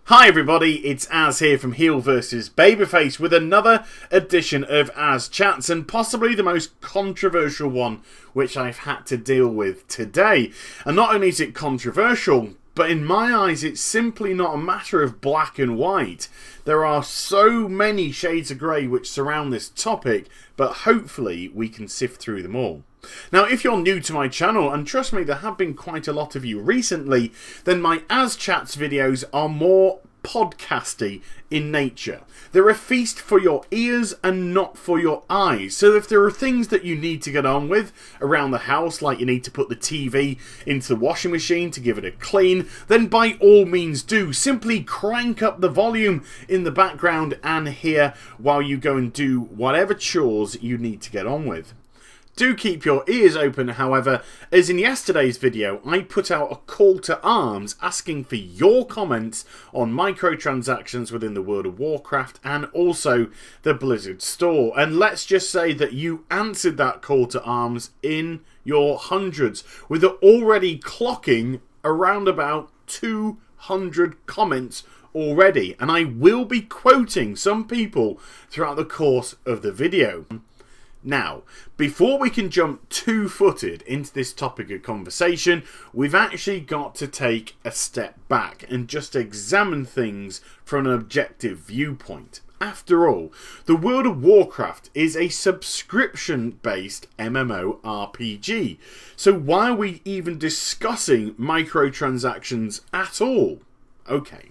Hi everybody, it's Az here from Heel vs Babyface with another edition of AzChats, and possibly the most controversial one which I've had to deal with today. And not only is it controversial, but in my eyes it's simply not a matter of black and white. There are so many shades of grey which surround this topic, but hopefully we can sift through them all. Now, if you're new to my channel, and trust me, there have been quite a lot of you recently, then my AzChats videos are more podcasty in nature. They're a feast for your ears and not for your eyes. So if there are things that you need to get on with around the house, like you need to put the TV into the washing machine to give it a clean, then by all means do. Simply crank up the volume in the background and hear while you go and do whatever chores you need to get on with. Do keep your ears open, however, as in yesterday's video I put out a call to arms asking for your comments on microtransactions within the World of Warcraft and also the Blizzard store. And let's just say that you answered that call to arms in your hundreds, with it already clocking around about 200 comments already. And I will be quoting some people throughout the course of the video. Now, before we can jump two-footed into this topic of conversation, we've actually got to take a step back and just examine things from an objective viewpoint. After all, the World of Warcraft is a subscription-based MMORPG. So why are we even discussing microtransactions at all? Okay,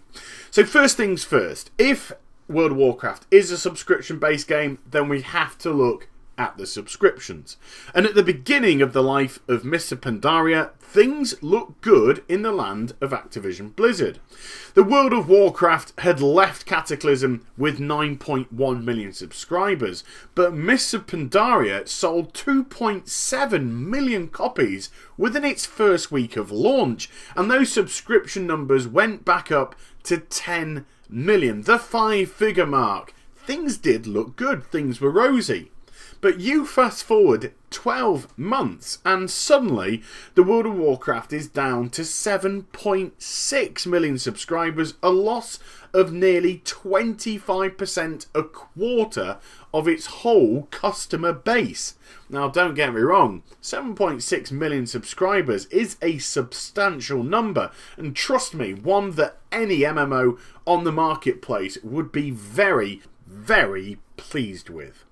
so first things first. If World of Warcraft is a subscription-based game, then we have to look at the subscriptions. And at the beginning of the life of Mr. Pandaria, things looked good in the land of Activision Blizzard. The World of Warcraft had left Cataclysm with 9.1 million subscribers, but Mr. Pandaria sold 2.7 million copies within its first week of launch, and those subscription numbers went back up to 10 million, the 5-figure mark. Things did look good, things were rosy. But you fast forward 12 months and suddenly the World of Warcraft is down to 7.6 million subscribers, a loss of nearly 25%, a quarter of its whole customer base. Now don't get me wrong, 7.6 million subscribers is a substantial number, and trust me, one that any MMO on the marketplace would be very, very pleased with.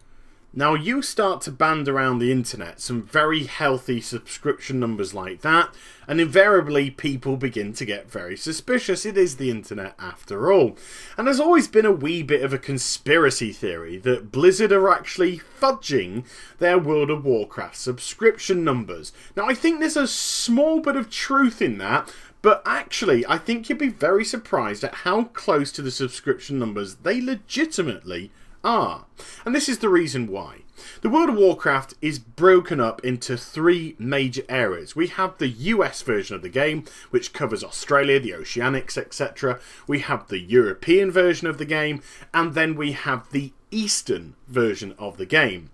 Now you start to band around the internet some very healthy subscription numbers like that, and invariably people begin to get very suspicious. It is the internet after all. And there's always been a wee bit of a conspiracy theory that Blizzard are actually fudging their World of Warcraft subscription numbers. Now I think there's a small bit of truth in that, but actually I think you'd be very surprised at how close to the subscription numbers they legitimately are. And this is the reason why. The World of Warcraft is broken up into three major areas. We have the US version of the game, which covers Australia, the Oceanics, etc. We have the European version of the game, and then we have the Eastern version of the game.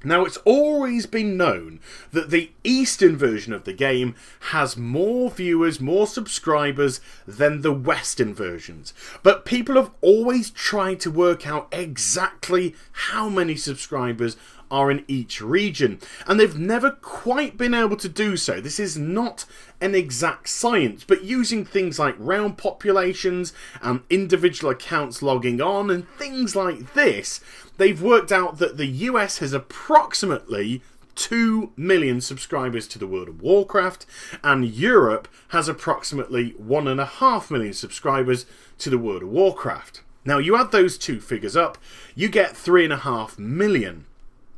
Now, it's always been known that the Eastern version of the game has more viewers, more subscribers than the Western versions. But people have always tried to work out exactly how many subscribers are in each region, and they've never quite been able to do so. This is not an exact science, but using things like round populations and individual accounts logging on and things like this, they've worked out that the US has approximately 2 million subscribers to the World of Warcraft, and Europe has approximately 1.5 million subscribers to the World of Warcraft. Now you add those two figures up, you get 3.5 million.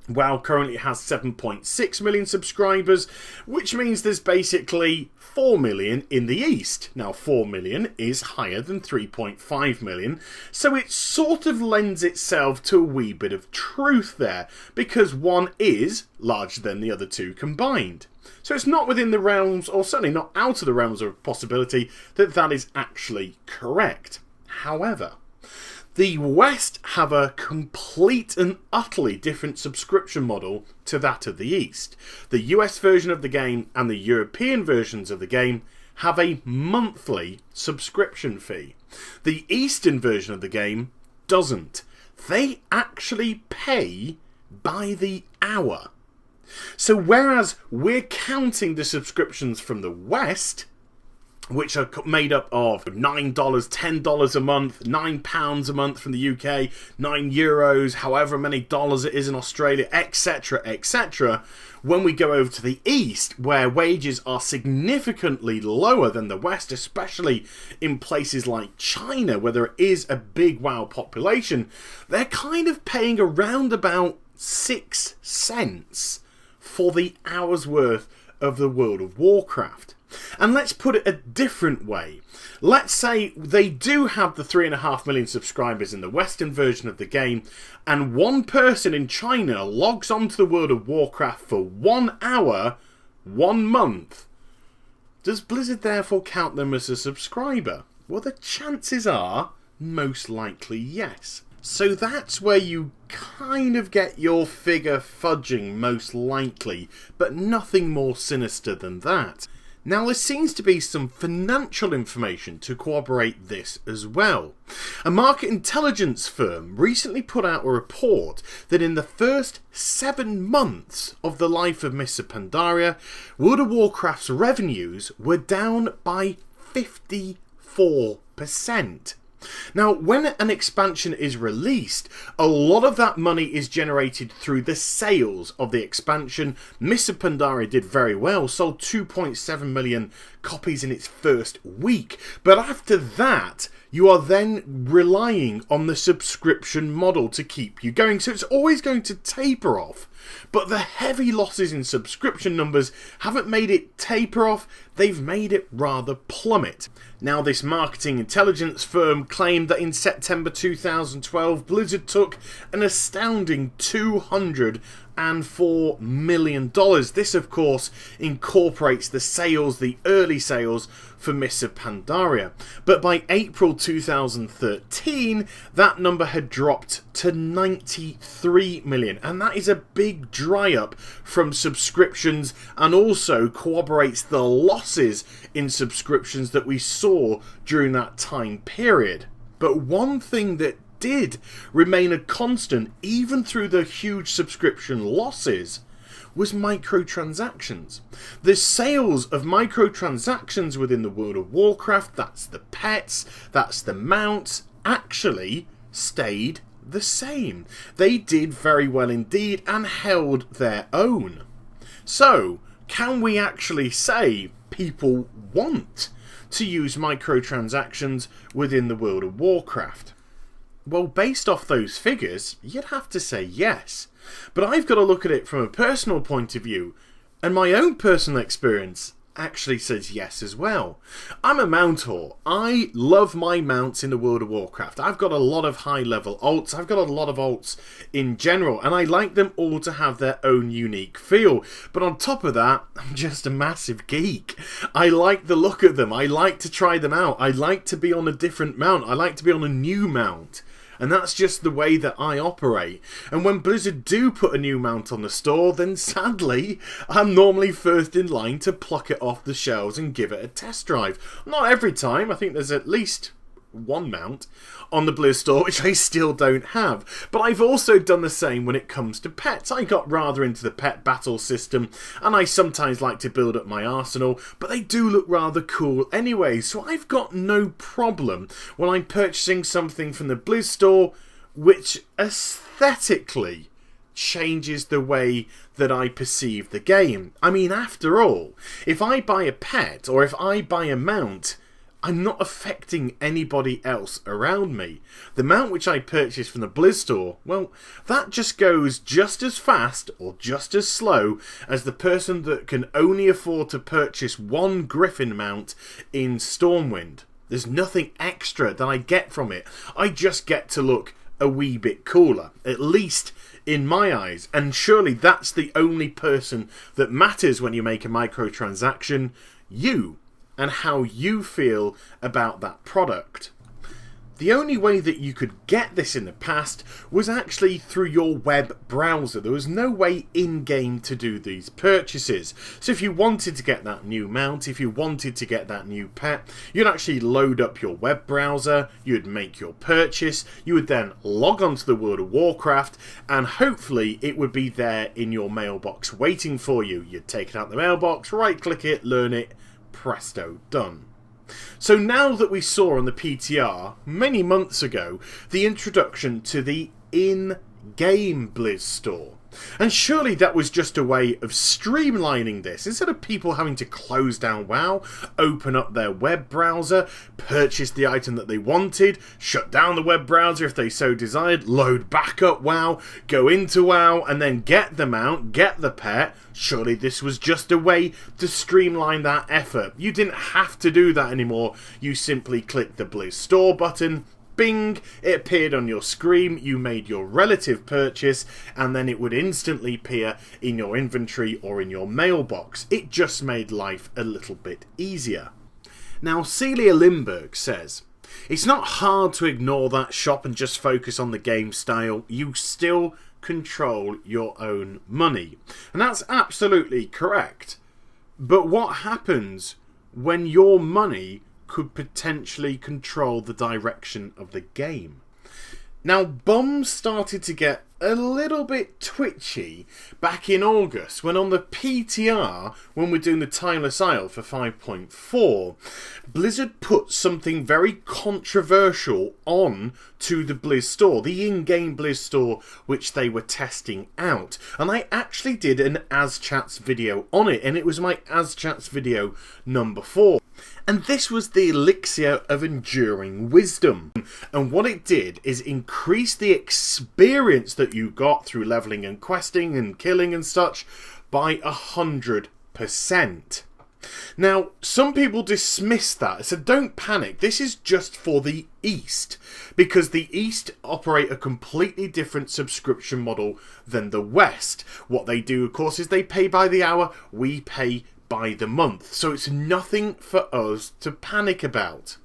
WoW currently has 7.6 million subscribers, which means there's basically 4 million in the East. Now 4 million is higher than 3.5 million, so it sort of lends itself to a wee bit of truth there, because one is larger than the other two combined. So it's not within the realms, or certainly not out of the realms of possibility, that that is actually correct. However, the West have a complete and utterly different subscription model to that of the East. The US version of the game and the European versions of the game have a monthly subscription fee. The Eastern version of the game doesn't. They actually pay by the hour. So whereas we're counting the subscriptions from the West, which are made up of $9, $10 a month, £9 a month from the UK, €9, however many dollars it is in Australia, etc., etc. When we go over to the East, where wages are significantly lower than the West, especially in places like China, where there is a big WoW population, they're kind of paying around about 6 cents for the hour's worth of the World of Warcraft. And let's put it a different way. Let's say they do have the 3.5 million subscribers in the Western version of the game, and one person in China logs onto the World of Warcraft for 1 hour, 1 month. Does Blizzard therefore count them as a subscriber? Well, the chances are most likely yes. So that's where you kind of get your figure fudging most likely, but nothing more sinister than that. Now, there seems to be some financial information to corroborate this as well. A market intelligence firm recently put out a report that in the first 7 months of the life of Mists of Pandaria, World of Warcraft's revenues were down by 54%. Now, when an expansion is released, a lot of that money is generated through the sales of the expansion. Mists of Pandaria did very well, sold 2.7 million copies in its first week. But after that, you are then relying on the subscription model to keep you going. So it's always going to taper off. But the heavy losses in subscription numbers haven't made it taper off, they've made it rather plummet. Now, this marketing intelligence firm claimed that in September 2012, Blizzard took an astounding $204 million. This, of course, incorporates the sales, the early sales for Mists of Pandaria. But by April 2013, that number had dropped to 93 million. And that is a big dry up from subscriptions, and also corroborates the losses in subscriptions that we saw during that time period. But one thing that did remain a constant, even through the huge subscription losses, was microtransactions. The sales of microtransactions within the World of Warcraft, that's the pets, that's the mounts, actually stayed the same. They did very well indeed and held their own. So, can we actually say people want to use microtransactions within the World of Warcraft? Well, based off those figures, you'd have to say yes. But I've got to look at it from a personal point of view, and my own personal experience actually says yes as well. I'm a mount whore. I love my mounts in the World of Warcraft. I've got a lot of high level alts. I've got a lot of alts in general, and I like them all to have their own unique feel. But on top of that, I'm just a massive geek. I like the look of them. I like to try them out. I like to be on a different mount. I like to be on a new mount. And that's just the way that I operate. And when Blizzard do put a new mount on the store, then sadly, I'm normally first in line to pluck it off the shelves and give it a test drive. Not every time. I think there's at least one mount on the Blizz store, which I still don't have. But I've also done the same when it comes to pets. I got rather into the pet battle system, and I sometimes like to build up my arsenal, but they do look rather cool anyway, so I've got no problem when I'm purchasing something from the Blizz store which aesthetically changes the way that I perceive the game. I mean, after all, if I buy a pet or if I buy a mount, I'm not affecting anybody else around me. The mount which I purchased from the Blizz store, well, that just goes just as fast or just as slow as the person that can only afford to purchase one Griffin mount in Stormwind. There's nothing extra that I get from it. I just get to look a wee bit cooler, at least in my eyes. And surely that's the only person that matters when you make a microtransaction, you, and how you feel about that product. The only way that you could get this in the past was actually through your web browser. There was no way in-game to do these purchases. So if you wanted to get that new mount, if you wanted to get that new pet, you'd actually load up your web browser, you'd make your purchase, you would then log onto the World of Warcraft, and hopefully it would be there in your mailbox waiting for you. You'd take it out the mailbox, right-click it, learn it, presto, done. So now that we saw on the PTR, many months ago, the introduction to the in-game Blizz store. And surely that was just a way of streamlining this. Instead of people having to close down WoW, open up their web browser, purchase the item that they wanted, shut down the web browser if they so desired, load back up WoW, go into WoW, and then get the mount, get the pet. Surely this was just a way to streamline that effort. You didn't have to do that anymore. You simply clicked the Blizz store button, bing, it appeared on your screen, you made your relative purchase, and then it would instantly appear in your inventory or in your mailbox. It just made life a little bit easier. Now, Celia Lindbergh says, it's not hard to ignore that shop and just focus on the game style. You still control your own money. And that's absolutely correct. But what happens when your money could potentially control the direction of the game? Now, bums started to get a little bit twitchy back in August when on the PTR, when we're doing the Timeless Isle for 5.4, Blizzard put something very controversial on to the Blizz store, the in-game Blizz store, which they were testing out. And I actually did an AzChats video on it, and it was my AzChats video number 4. And this was the Elixir of Enduring Wisdom. And what it did is increase the experience that you got through leveling and questing and killing and such by 100%. Now, some people dismiss that. So don't panic. This is just for the East, because the East operate a completely different subscription model than the West. What they do, of course, is they pay by the hour. We pay by the month. So it's nothing for us to panic about.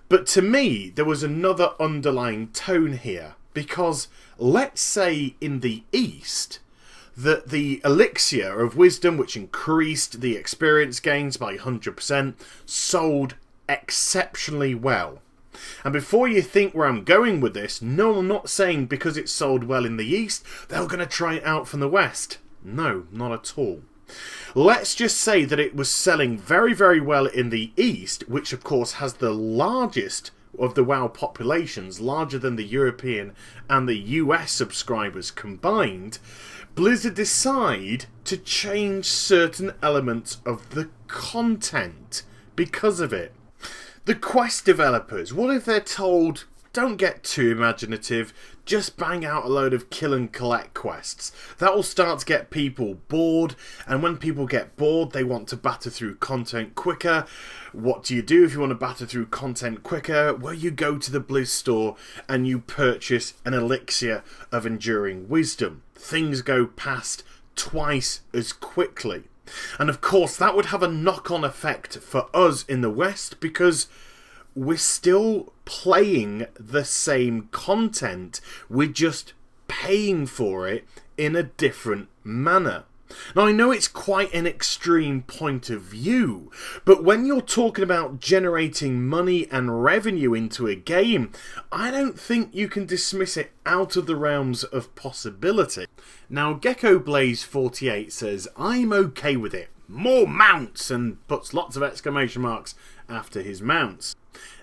But to me, there was another underlying tone here, because let's say in the East that the Elixir of Wisdom, which increased the experience gains by 100%, sold exceptionally well. And before you think where I'm going with this, no, I'm not saying because it sold well in the East, they're going to try it out from the West. No, not at all. Let's just say that it was selling very, very well in the East, which of course has the largest of the WoW populations, larger than the European and the US subscribers combined. Blizzard decide to change certain elements of the content because of it. The quest developers, what if they're told, don't get too imaginative, just bang out a load of kill and collect quests. That will start to get people bored, and when people get bored, they want to batter through content quicker. What do you do if you want to batter through content quicker? Well, you go to the Blizz store and you purchase an Elixir of Enduring Wisdom. Things go past twice as quickly. And of course, that would have a knock-on effect for us in the West, because we're still playing the same content. We're just paying for it in a different manner. Now, I know it's quite an extreme point of view, but when you're talking about generating money and revenue into a game, I don't think you can dismiss it out of the realms of possibility. Now, Gecko Blaze 48 says, I'm okay with it. More mounts, and puts lots of exclamation marks after his mounts.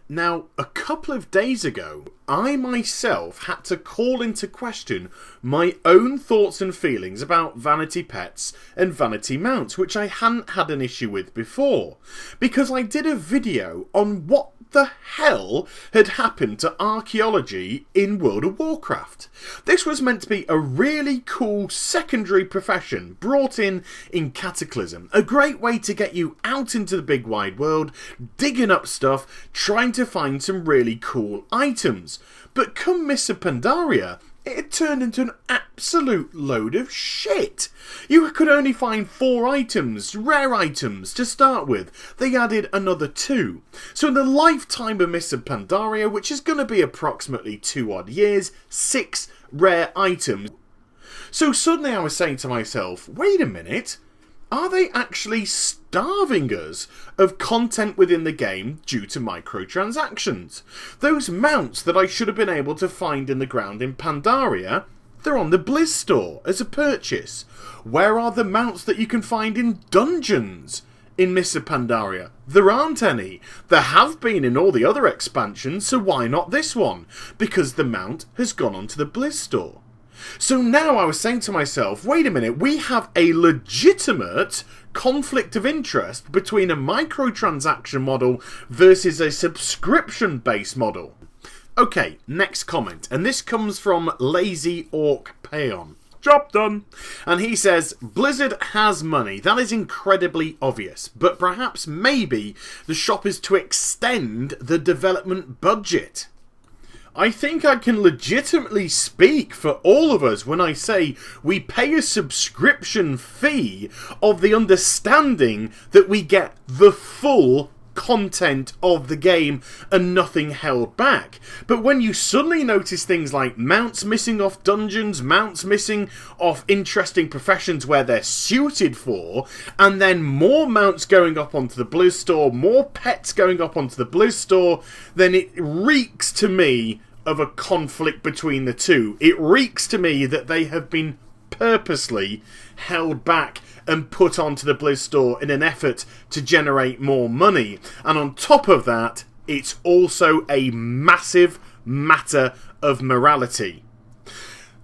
Now, a couple of days ago, I myself had to call into question my own thoughts and feelings about vanity pets and vanity mounts, which I hadn't had an issue with before, because I did a video on what the hell had happened to archaeology in World of Warcraft. This was meant to be a really cool secondary profession brought in Cataclysm. A great way to get you out into the big wide world, digging up stuff, trying to find some really cool items. But come Mists of Pandaria, it had turned into an absolute load of shit. You could only find 4 items, rare items, to start with. They added another 2. So in the lifetime of Mists of Pandaria, which is going to be approximately 2 odd years, 6 rare items. So suddenly I was saying to myself, wait a minute, are they actually starving us of content within the game due to microtransactions? Those mounts that I should have been able to find in the ground in Pandaria, they're on the Blizz store as a purchase. Where are the mounts that you can find in dungeons in Mists of Pandaria? There aren't any. There have been in all the other expansions, so why not this one? Because the mount has gone onto the Blizz store. So now I was saying to myself, wait a minute, we have a legitimate conflict of interest between a microtransaction model versus a subscription-based model. Okay, next comment, and this comes from Lazy Orc Payon. Job done. And he says, Blizzard has money. That is incredibly obvious. But perhaps maybe the shop is to extend the development budget. I think I can legitimately speak for all of us when I say we pay a subscription fee of the understanding that we get the full content of the game and nothing held back. But when you suddenly notice things like mounts missing off dungeons, mounts missing off interesting professions where they're suited for, and then more mounts going up onto the Blizz store, more pets going up onto the Blizz store, then it reeks to me of a conflict between the two. It reeks to me that they have been purposely held back and put onto the Blizz store in an effort to generate more money. And on top of that, it's also a massive matter of morality.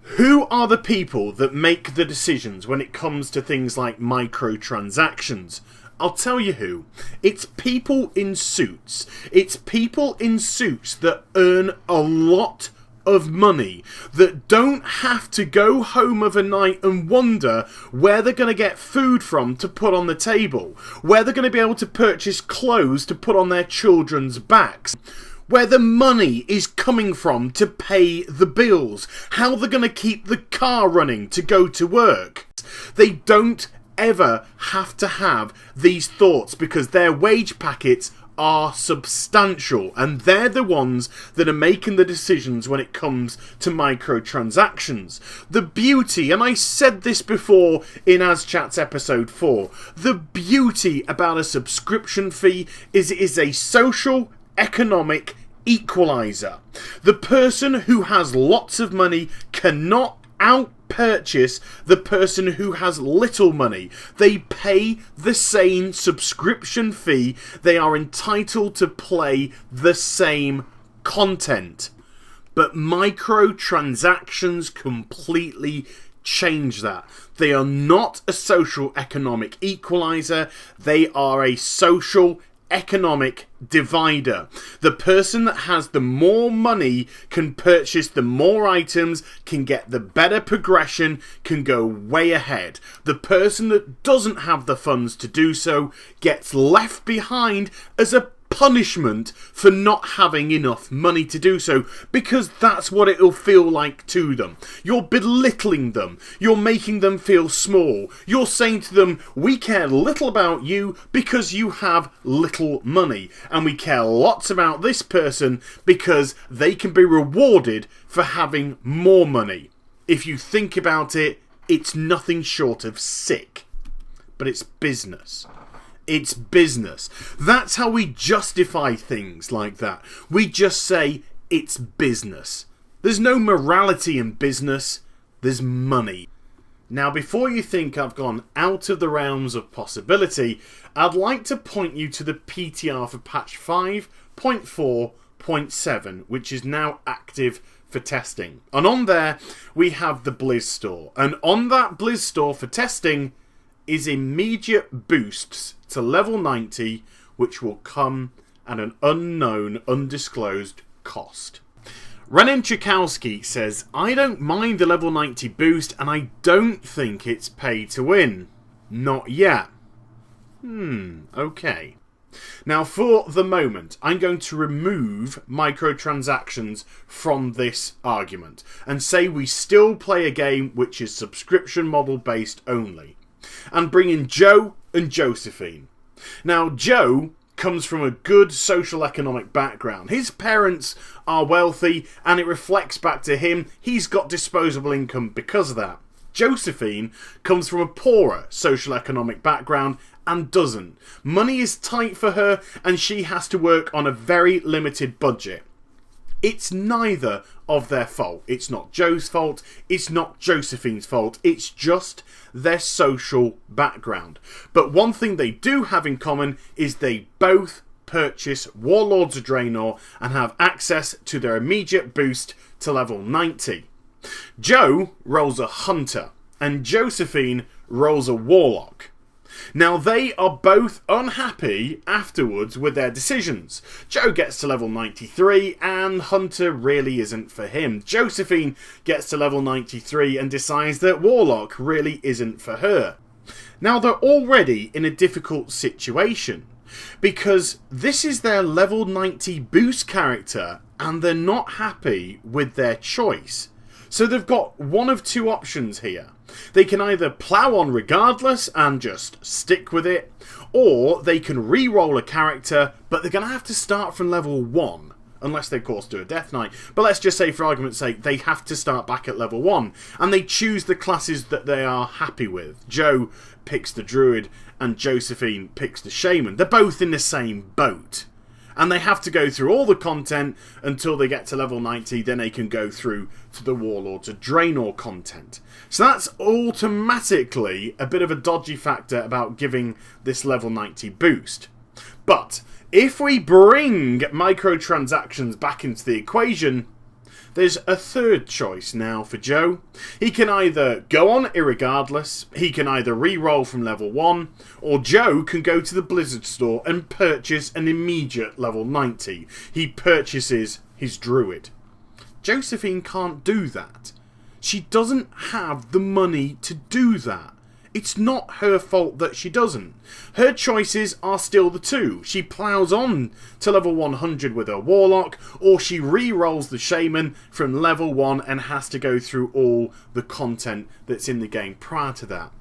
Who are the people that make the decisions when it comes to things like microtransactions? I'll tell you who. It's people in suits. It's people in suits that earn a lot of money, that don't have to go home of a night and wonder where they're going to get food from to put on the table, where they're going to be able to purchase clothes to put on their children's backs, where the money is coming from to pay the bills, how they're going to keep the car running to go to work. They don't ever have to have these thoughts because their wage packets are substantial, and they're the ones that are making the decisions when it comes to microtransactions. The beauty, and I said this before in AzChats episode 4, the beauty about a subscription fee is it is a social, economic equalizer. The person who has lots of money cannot out-purchase the person who has little money. They pay the same subscription fee. They are entitled to play the same content. But microtransactions completely change that. They are not a social economic equalizer. They are a social economic divider. The person that has the more money can purchase the more items, can get the better progression, can go way ahead. The person that doesn't have the funds to do so gets left behind as a punishment for not having enough money to do so, because that's what it'll feel like to them. You're belittling them. You're making them feel small. You're saying to them, we care little about you because you have little money, and we care lots about this person because they can be rewarded for having more money. If you think about it, it's nothing short of sick. But it's business. It's business. That's how we justify things like that. We just say it's business. There's no morality in business. There's money. Now, before you think I've gone out of the realms of possibility, I'd like to point you to the PTR for patch 5.4.7, which is now active for testing. And on there, we have the Blizz store. And on that Blizz store for testing is immediate boosts to level 90, which will come at an unknown, undisclosed cost. Renan Chikowski says, I don't mind the level 90 boost, and I don't think it's pay to win. Not yet. Okay. Now, for the moment, I'm going to remove microtransactions from this argument and say we still play a game which is subscription model based only, and bring in Joe and Josephine. Now, Joe comes from a good social economic background. His parents are wealthy and it reflects back to him. He's got disposable income because of that. Josephine comes from a poorer social economic background and doesn't. Money is tight for her and she has to work on a very limited budget. It's neither of their fault. It's not Joe's fault. It's not Josephine's fault. It's just their social background. But one thing they do have in common is they both purchase Warlords of Draenor and have access to their immediate boost to level 90. Joe rolls a Hunter and Josephine rolls a Warlock. Now, they are both unhappy afterwards with their decisions. Joe gets to level 93 and Hunter really isn't for him. Josephine gets to level 93 and decides that Warlock really isn't for her. Now, they're already in a difficult situation because this is their level 90 boost character and they're not happy with their choice. So they've got one of two options here. They can either plough on regardless and just stick with it, or they can re-roll a character, but they're going to have to start from level 1, unless they of course do a Death Knight. But let's just say, for argument's sake, they have to start back at level 1, and they choose the classes that they are happy with. Joe picks the Druid, and Josephine picks the Shaman. They're both in the same boat. And they have to go through all the content until they get to level 90, then they can go through to the Warlords of Draenor content. So that's automatically a bit of a dodgy factor about giving this level 90 boost. But if we bring microtransactions back into the equation, there's a third choice now for Joe. He can either go on irregardless, he can either re-roll from level 1, or Joe can go to the Blizzard store and purchase an immediate level 90. He purchases his Druid. Josephine can't do that. She doesn't have the money to do that. It's not her fault that she doesn't. Her choices are still the two. She ploughs on to level 100 with her Warlock, or she re-rolls the Shaman from level 1 and has to go through all the content that's in the game prior to that.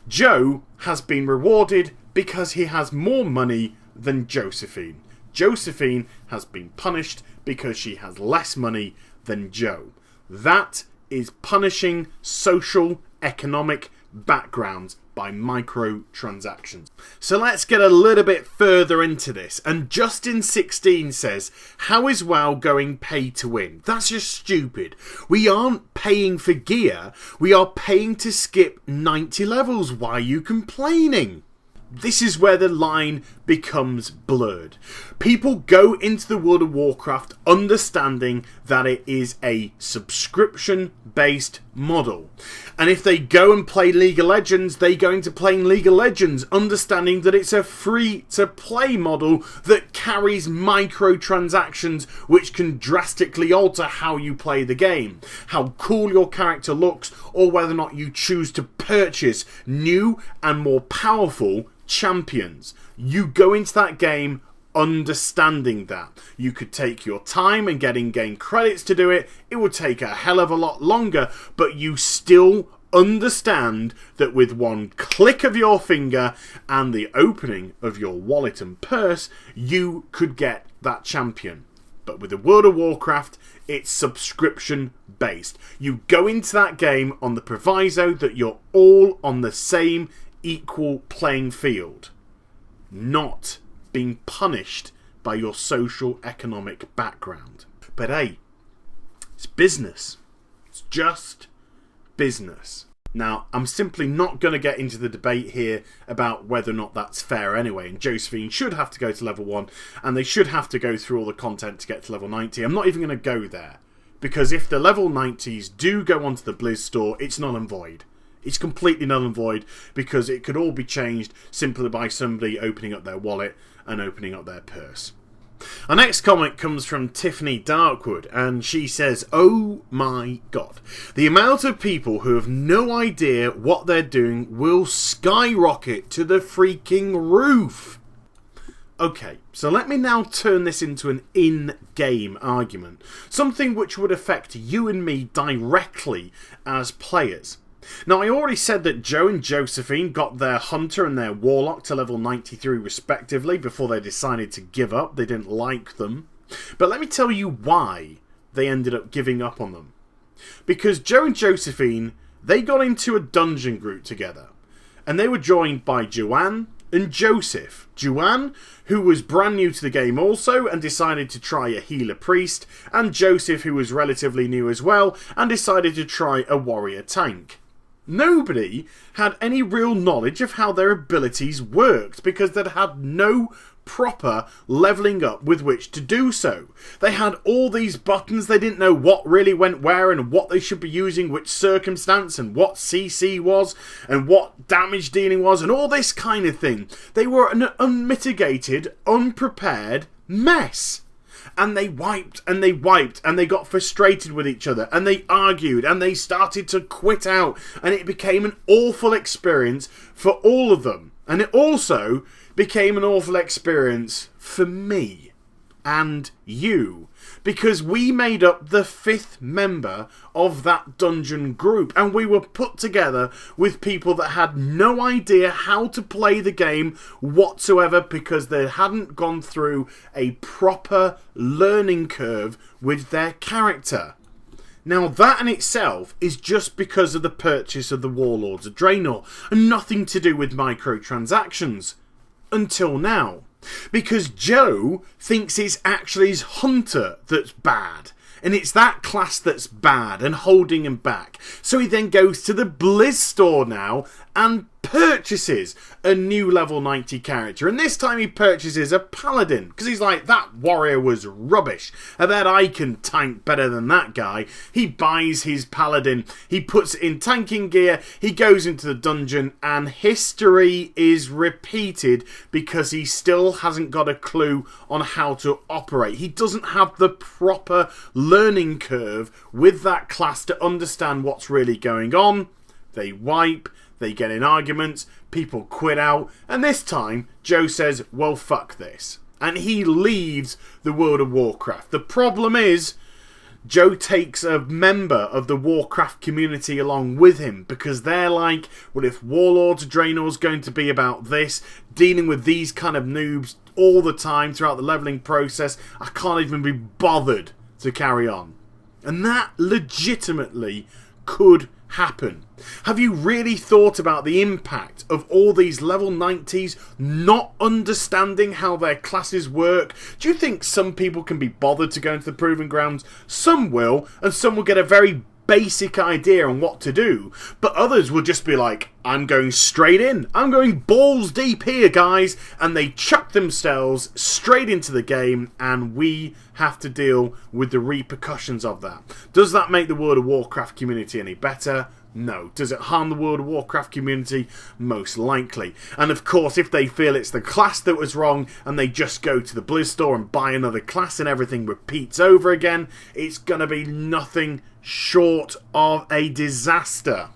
Joe has been rewarded because he has more money than Josephine. Josephine has been punished because she has less money than Joe. That is punishing social economic backgrounds by microtransactions. So let's get a little bit further into this. And Justin16 says, how is WoW going pay to win? That's just stupid. We aren't paying for gear. We are paying to skip 90 levels. Why are you complaining? This is where the line becomes blurred. People go into the World of Warcraft understanding that it is a subscription-based model. And if they go and play League of Legends, they go into playing League of Legends understanding that it's a free-to-play model that carries microtransactions which can drastically alter how you play the game, how cool your character looks, or whether or not you choose to purchase new and more powerful champions. You go into that game understanding that. You could take your time and get in-game credits to do it. It would take a hell of a lot longer, but you still understand that with one click of your finger and the opening of your wallet and purse, you could get that champion. But with the World of Warcraft, it's subscription based. You go into that game on the proviso that you're all on the same equal playing field, not being punished by your social economic background. But hey, it's business. It's just business. Now, I'm simply not going to get into the debate here about whether or not that's fair anyway, and Josephine should have to go to level 1, and they should have to go through all the content to get to level 90. I'm not even going to go there, because if the level 90s do go onto the Blizz store, it's null and void. It's completely null and void because it could all be changed simply by somebody opening up their wallet and opening up their purse. Our next comment comes from Tiffany Darkwood, and she says, oh my god, the amount of people who have no idea what they're doing will skyrocket to the freaking roof. Okay, so let me now turn this into an in-game argument. Something which would affect you and me directly as players. Now, I already said that Joe and Josephine got their Hunter and their Warlock to level 93 respectively before they decided to give up. They didn't like them. But let me tell you why they ended up giving up on them. Because Joe and Josephine, they got into a dungeon group together. And they were joined by Joanne and Joseph. Joanne, who was brand new to the game also and decided to try a healer priest, and Joseph, who was relatively new as well and decided to try a warrior tank. Nobody had any real knowledge of how their abilities worked because they'd had no proper levelling up with which to do so. They had all these buttons, they didn't know what really went where and what they should be using, which circumstance and what CC was and what damage dealing was and all this kind of thing. They were an unmitigated, unprepared mess. And they wiped and they wiped and they got frustrated with each other and they argued and they started to quit out and it became an awful experience for all of them. And it also became an awful experience for me and you, because we made up the 5th member of that dungeon group and we were put together with people that had no idea how to play the game whatsoever because they hadn't gone through a proper learning curve with their character. Now that in itself is just because of the purchase of the Warlords of Draenor and nothing to do with microtransactions. Until now. Because Joe thinks it's actually his Hunter that's bad. And it's that class that's bad and holding him back. So he then goes to the Blizz store now and purchases a new level 90 character. And this time he purchases a Paladin. Because he's like, that warrior was rubbish. I bet I can tank better than that guy. He buys his Paladin. He puts it in tanking gear. He goes into the dungeon. And history is repeated because he still hasn't got a clue on how to operate. He doesn't have the proper learning curve with that class to understand what's really going on. They wipe. They get in arguments, people quit out, and this time Joe says, well, fuck this. And he leaves the World of Warcraft. The problem is, Joe takes a member of the Warcraft community along with him because they're like, well, if Warlords of Draenor's going to be about this, dealing with these kind of noobs all the time throughout the levelling process, I can't even be bothered to carry on. And that legitimately could happen. Have you really thought about the impact of all these level 90s not understanding how their classes work? Do you think some people can be bothered to go into the Proving Grounds? Some will, and some will get a very basic idea on what to do, but others will just be like, I'm going straight in. I'm going balls deep here, guys. And they chuck themselves straight into the game, and we have to deal with the repercussions of that. Does that make the World of Warcraft community any better? No. Does it harm the World of Warcraft community? Most likely. And of course, if they feel it's the class that was wrong and they just go to the Blizz store and buy another class and everything repeats over again, it's going to be nothing short of a disaster.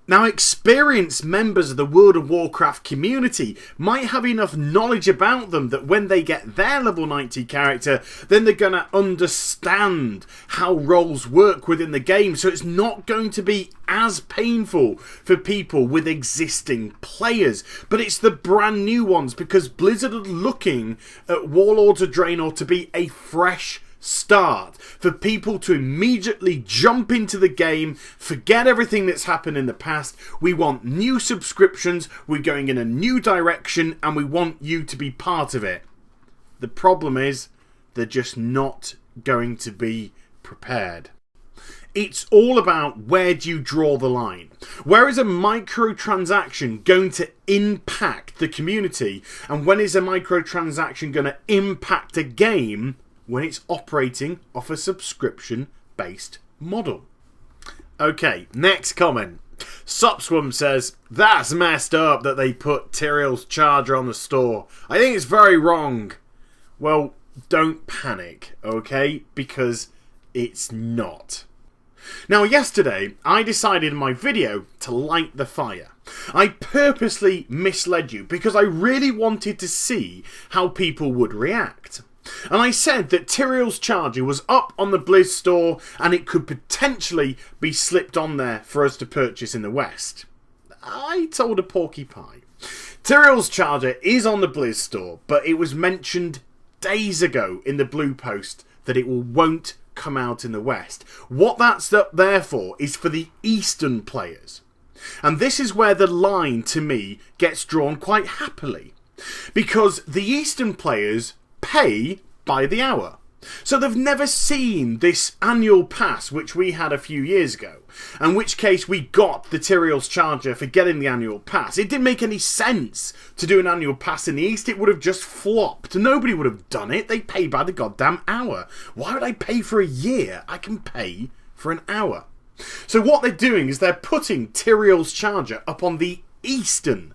Now, experienced members of the World of Warcraft community might have enough knowledge about them that when they get their level 90 character, then they're going to understand how roles work within the game, so it's not going to be as painful for people with existing players. But it's the brand new ones, because Blizzard are looking at Warlords of Draenor to be a fresh start for people to immediately jump into the game, forget everything that's happened in the past. We want new subscriptions, we're going in a new direction, and we want you to be part of it. The problem is they're just not going to be prepared. It's all about where do you draw the line. Where is a microtransaction going to impact the community, and when is a microtransaction going to impact a game when it's operating off a subscription-based model? Okay, next comment. Sopswum says, that's messed up that they put Tyrael's charger on the store. I think it's very wrong. Well, don't panic, okay? Because it's not. Now yesterday, I decided in my video to light the fire. I purposely misled you because I really wanted to see how people would react. And I said that Tyrael's charger was up on the Blizz store and it could potentially be slipped on there for us to purchase in the West. I told a porky pie. Tyrael's charger is on the Blizz store, but it was mentioned days ago in the blue post that it won't come out in the West. What that's up there for is for the Eastern players. And this is where the line to me gets drawn quite happily. Because the Eastern players pay by the hour. So they've never seen this annual pass which we had a few years ago. In which case we got the Tyrael's charger for getting the annual pass. It didn't make any sense to do an annual pass in the East. It would have just flopped. Nobody would have done it. They pay by the goddamn hour. Why would I pay for a year? I can pay for an hour. So what they're doing is they're putting Tyrael's charger up on the Eastern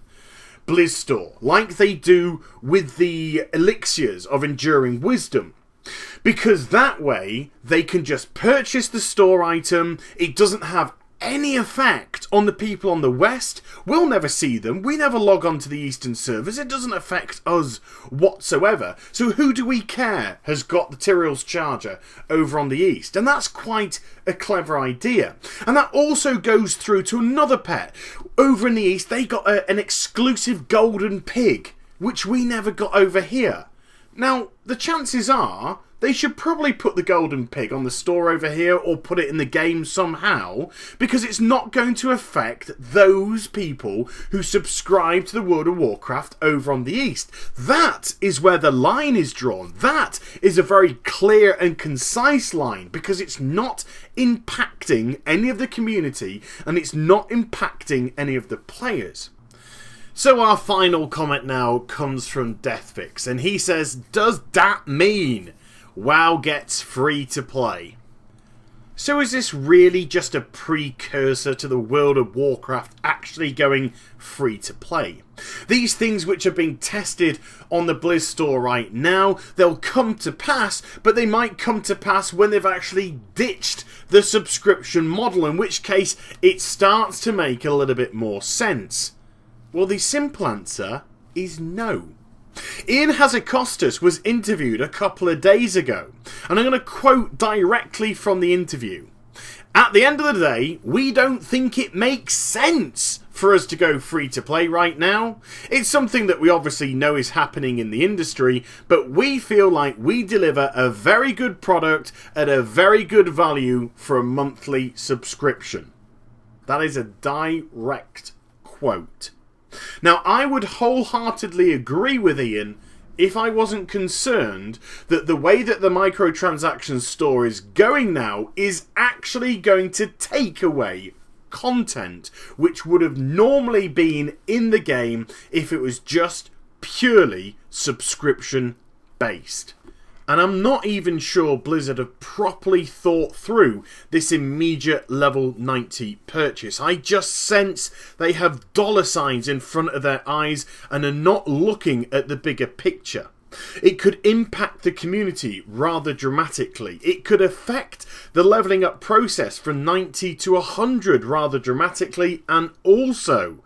Blizz store, like they do with the elixirs of enduring wisdom. Because that way they can just purchase the store item. It doesn't have any effect on the people on the West. We'll never see them. We never log on to the Eastern servers. It doesn't affect us whatsoever. So who do we care has got the Tyrael's charger over on the East? And that's quite a clever idea. And that also goes through to another pet. Over in the East, they got an exclusive golden pig, which we never got over here. Now, the chances are they should probably put the golden pig on the store over here or put it in the game somehow, because it's not going to affect those people who subscribe to the World of Warcraft over on the East. That is where the line is drawn. That is a very clear and concise line, because it's not impacting any of the community and it's not impacting any of the players. So our final comment now comes from Deathfix, and he says, does that mean WoW gets free to play? So is this really just a precursor to the World of Warcraft actually going free to play? These things which are being tested on the Blizz store right now, they'll come to pass, but they might come to pass when they've actually ditched the subscription model, in which case it starts to make a little bit more sense. Well, the simple answer is no. Ian Hazzikostas was interviewed a couple of days ago, and I'm going to quote directly from the interview. At the end of the day, we don't think it makes sense for us to go free to play right now. It's something that we obviously know is happening in the industry, but we feel like we deliver a very good product at a very good value for a monthly subscription. That is a direct quote. Now, I would wholeheartedly agree with Ian if I wasn't concerned that the way that the microtransactions store is going now is actually going to take away content which would have normally been in the game if it was just purely subscription based. And I'm not even sure Blizzard have properly thought through this immediate level 90 purchase. I just sense they have dollar signs in front of their eyes and are not looking at the bigger picture. It could impact the community rather dramatically. It could affect the levelling up process from 90 to 100 rather dramatically, and also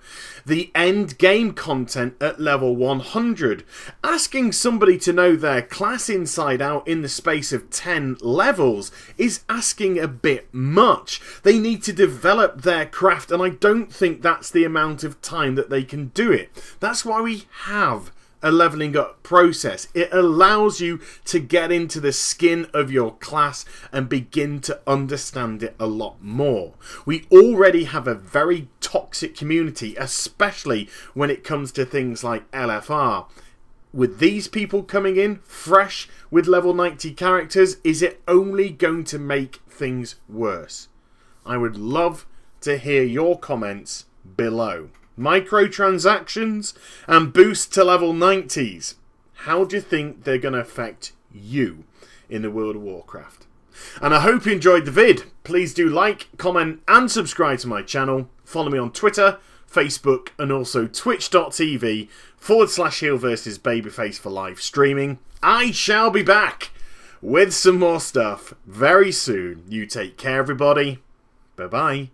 the end game content at level 100. Asking somebody to know their class inside out in the space of 10 levels is asking a bit much. They need to develop their craft, and I don't think that's the amount of time that they can do it. That's why we have a leveling up process. It allows you to get into the skin of your class and begin to understand it a lot more. We already have a very toxic community, especially when it comes to things like LFR. With these people coming in fresh with level 90 characters, is it only going to make things worse? I would love to hear your comments below. Microtransactions and boost to level 90s. How do you think they're going to affect you in the World of Warcraft? And I hope you enjoyed the vid. Please do like, comment and subscribe to my channel. Follow me on Twitter, Facebook and also twitch.tv/Heal vs Babyface for live streaming. I shall be back with some more stuff very soon. You take care, everybody. Bye-bye.